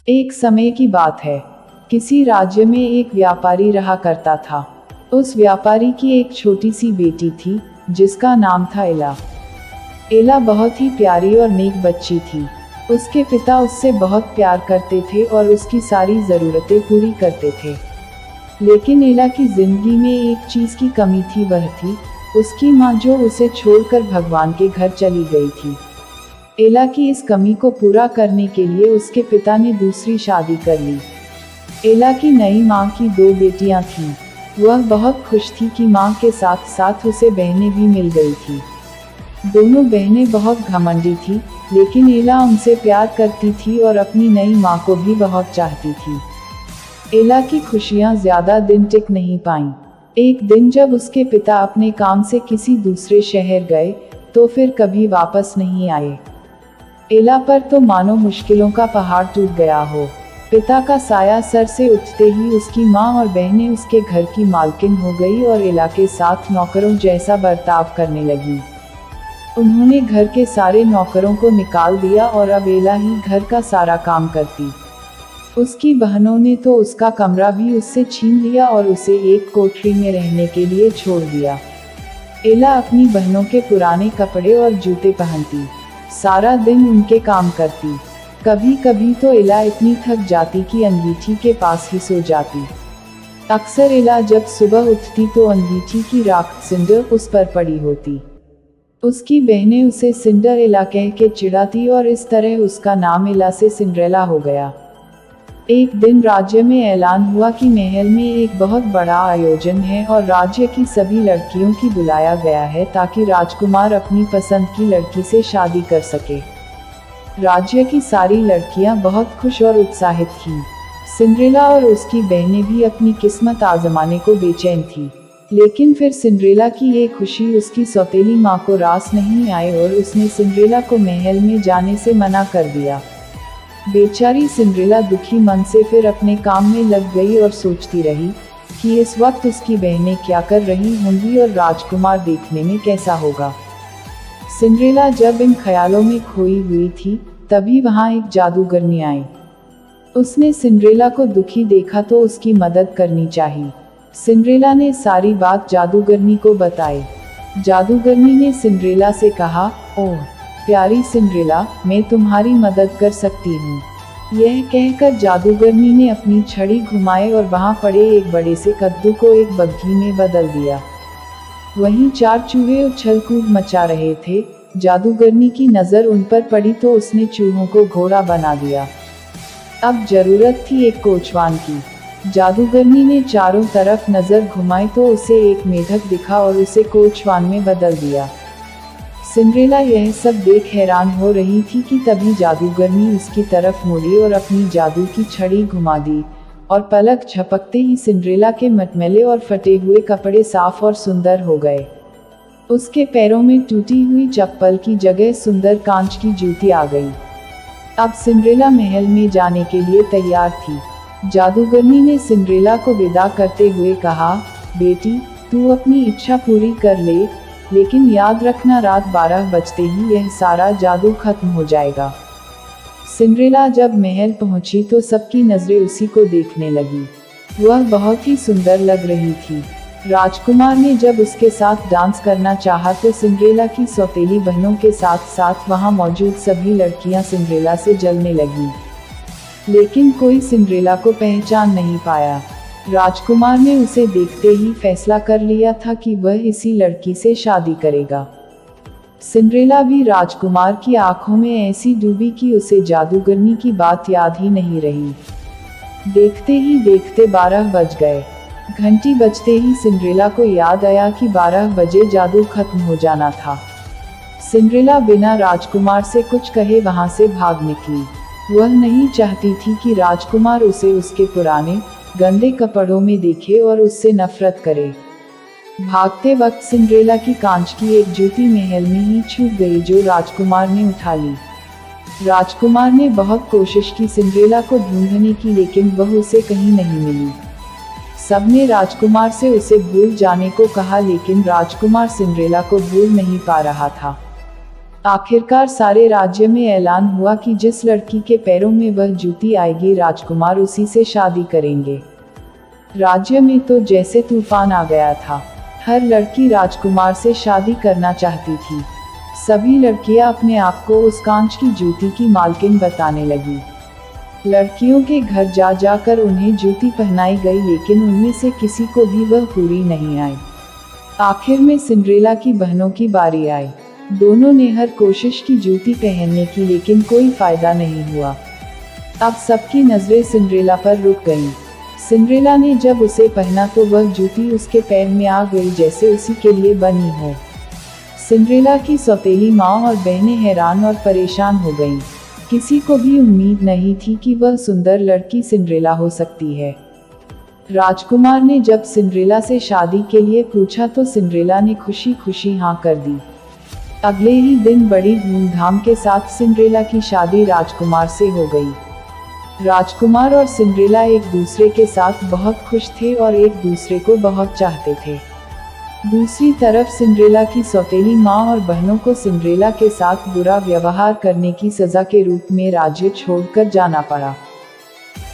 एक समय की बात है। किसी राज्य में एक व्यापारी रहा करता था। उस व्यापारी की एक छोटी सी बेटी थी, जिसका नाम था एला। एला बहुत ही प्यारी और नेक बच्ची थी। उसके पिता उससे बहुत प्यार करते थे और उसकी सारी ज़रूरतें पूरी करते थे। लेकिन एला की जिंदगी में एक चीज़ की कमी थी, वह थी उसकी माँ, जो उसे छोड़कर भगवान के घर चली गई थी। एला की इस कमी को पूरा करने के लिए उसके पिता ने दूसरी शादी कर ली। एला की नई माँ की 2 बेटियां थीं। वह बहुत खुश थी कि माँ के साथ साथ उसे बहनें भी मिल गई थी। दोनों बहनें बहुत घमंडी थी, लेकिन एला उनसे प्यार करती थी और अपनी नई माँ को भी बहुत चाहती थी। एला की खुशियाँ ज़्यादा दिन टिक नहीं पाईं। एक दिन जब उसके पिता अपने काम से किसी दूसरे शहर गए, तो फिर कभी वापस नहीं आए। एला पर तो मानो मुश्किलों का पहाड़ टूट गया हो। पिता का साया सर से उठते ही उसकी माँ और बहनें उसके घर की मालकिन हो गई और एला के साथ नौकरों जैसा बर्ताव करने लगी। उन्होंने घर के सारे नौकरों को निकाल दिया और अब एला ही घर का सारा काम करती। उसकी बहनों ने तो उसका कमरा भी उससे छीन लिया और उसे एक कोठरी में रहने के लिए छोड़ दिया। एला अपनी बहनों के पुराने कपड़े और जूते पहनती, सारा दिन उनके काम करती। कभी कभी तो एला इतनी थक जाती कि अंगीठी के पास ही सो जाती। अक्सर एला जब सुबह उठती तो अंगीठी की राख सिंडर उस पर पड़ी होती। उसकी बहनें उसे सिंडरेला कह के चिढ़ाती और इस तरह उसका नाम एला से सिंड्रेला हो गया। एक दिन राज्य में ऐलान हुआ कि महल में एक बहुत बड़ा आयोजन है और राज्य की सभी लड़कियों की बुलाया गया है, ताकि राजकुमार अपनी पसंद की लड़की से शादी कर सके। राज्य की सारी लड़कियां बहुत खुश और उत्साहित थीं। सिंड्रेला और उसकी बहनें भी अपनी किस्मत आजमाने को बेचैन थीं। लेकिन फिर सिंड्रेला की ये खुशी उसकी सौतेली माँ को रास नहीं आई और उसने सिंड्रेला को महल में जाने से मना कर दिया। बेचारी सिंड्रेला दुखी मन से फिर अपने काम में लग गई और सोचती रही कि इस वक्त उसकी बहनें क्या कर रही होंगी और राजकुमार देखने में कैसा होगा। सिंड्रेला जब इन ख्यालों में खोई हुई थी, तभी वहां एक जादूगरनी आई। उसने सिंड्रेला को दुखी देखा तो उसकी मदद करनी चाहिए। सिंड्रेला ने सारी बात जादूगरनी को बताई। जादूगरनी ने सिंड्रेला से कहा, ओह प्यारी सिंड्रेला, मैं तुम्हारी मदद कर सकती हूँ। यह कहकर जादूगरनी ने अपनी छड़ी घुमाई और वहाँ पड़े एक बड़े से कद्दू को एक बग्घी में बदल दिया। वहीं 4 चूहे उछल कूद मचा रहे थे। जादूगरनी की नज़र उन पर पड़ी तो उसने चूहों को घोड़ा बना दिया। अब जरूरत थी एक कोचवान की। जादूगरनी ने चारों तरफ नज़र घुमाई तो उसे एक मेढक दिखा और उसे कोचवान में बदल दिया। सिंड्रेला यह सब देख हैरान हो रही थी कि तभी जादूगरनी उसकी तरफ मुड़ी और अपनी जादू की छड़ी घुमा दी, और पलक झपकते ही सिंड्रेला के मटमैले और फटे हुए कपड़े साफ और सुंदर हो गए। उसके पैरों में टूटी हुई चप्पल की जगह सुंदर कांच की जूती आ गई। अब सिंड्रेला महल में जाने के लिए तैयार थी। जादूगरनी ने सिंड्रेला को विदा करते हुए कहा, बेटी, तू अपनी इच्छा पूरी कर ले, लेकिन याद रखना रात 12 बजते ही यह सारा जादू खत्म हो जाएगा। सिंड्रेला जब महल पहुंची तो सबकी नजरें उसी को देखने लगी। वह बहुत ही सुंदर लग रही थी। राजकुमार ने जब उसके साथ डांस करना चाहा तो सिंड्रेला की सौतेली बहनों के साथ साथ वहां मौजूद सभी लड़कियां सिंड्रेला से जलने लगीं। लेकिन कोई सिंड्रेला को पहचान नहीं पाया। राजकुमार ने उसे देखते ही फैसला कर लिया था कि वह इसी लड़की से शादी करेगा। सिंड्रेला भी राजकुमार की आंखों में ऐसी डूबी कि उसे जादूगरनी की बात याद ही नहीं रही। देखते ही देखते 12 बज गए। घंटी बजते ही सिंड्रेला को याद आया कि 12 बजे जादू खत्म हो जाना था। सिंड्रेला बिना राजकुमार से कुछ कहे वहां से भाग निकली। वह नहीं चाहती थी कि राजकुमार उसे उसके पुराने गंदे कपड़ों में देखे और उससे नफरत करे। भागते वक्त सिंड्रेला की कांच की एक जूती महल में ही छूट गई, जो राजकुमार ने उठा ली। राजकुमार ने बहुत कोशिश की सिंड्रेला को ढूंढने की, लेकिन वह उसे कहीं नहीं मिली। सबने राजकुमार से उसे भूल जाने को कहा, लेकिन राजकुमार सिंड्रेला को भूल नहीं पा रहा था। आखिरकार सारे राज्य में ऐलान हुआ कि जिस लड़की के पैरों में वह जूती आएगी राजकुमार उसी से शादी करेंगे। राज्य में तो जैसे तूफान आ गया था। हर लड़की राजकुमार से शादी करना चाहती थी। सभी लड़कियां अपने आप को उस कांच की जूती की मालकिन बताने लगी। लड़कियों के घर जा जाकर उन्हें जूती पहनाई गई, लेकिन उनमें से किसी को भी वह पूरी नहीं आई। आखिर में सिंड्रेला की बहनों की बारी आई। दोनों ने हर कोशिश की जूती पहनने की, लेकिन कोई फायदा नहीं हुआ। अब सबकी नजरें सिंड्रेला पर रुक गईं। सिंड्रेला ने जब उसे पहना तो वह जूती उसके पैर में आ गई जैसे उसी के लिए बनी हो। सिंड्रेला की सौतेली माँ और बहनें हैरान और परेशान हो गईं। किसी को भी उम्मीद नहीं थी कि वह सुंदर लड़की सिंड्रेला हो सकती है। राजकुमार ने जब सिंड्रेला से शादी के लिए पूछा तो सिंड्रेला ने खुशी खुशी हाँ कर दी। अगले ही दिन बड़ी धूमधाम के साथ सिंड्रेला की शादी राजकुमार से हो गई। राजकुमार और सिंड्रेला एक दूसरे के साथ बहुत खुश थे और एक दूसरे को बहुत चाहते थे। दूसरी तरफ सिंड्रेला की सौतेली माँ और बहनों को सिंड्रेला के साथ बुरा व्यवहार करने की सजा के रूप में राज्य छोड़कर जाना पड़ा।